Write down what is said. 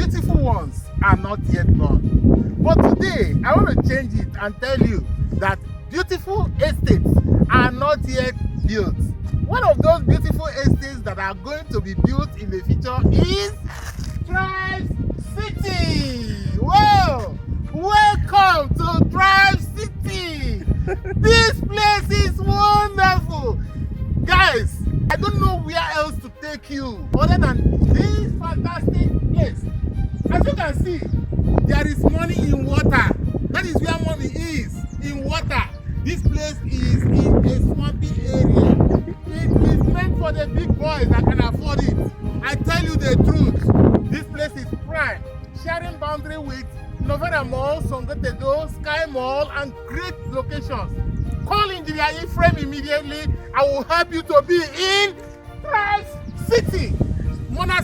beautiful ones are not yet born. But today, I want to change it and tell you that beautiful estates are not yet built. One of those beautiful estates that are going to be built in the future is Drive City. Whoa! Welcome to Drive City. This place is wonderful. Guys, I don't know where else to take you other than this fantastic place. As you can see, there is money in water. That is where money is, in water. This place is in a swampy area. It is meant for the big boys that can afford it. I tell you the truth, this place is prime, sharing boundary with Novena Mall, Sangotedo, Sky Mall, and great locations. Call Engineer Ephraim immediately. I will help you to be in City Monastery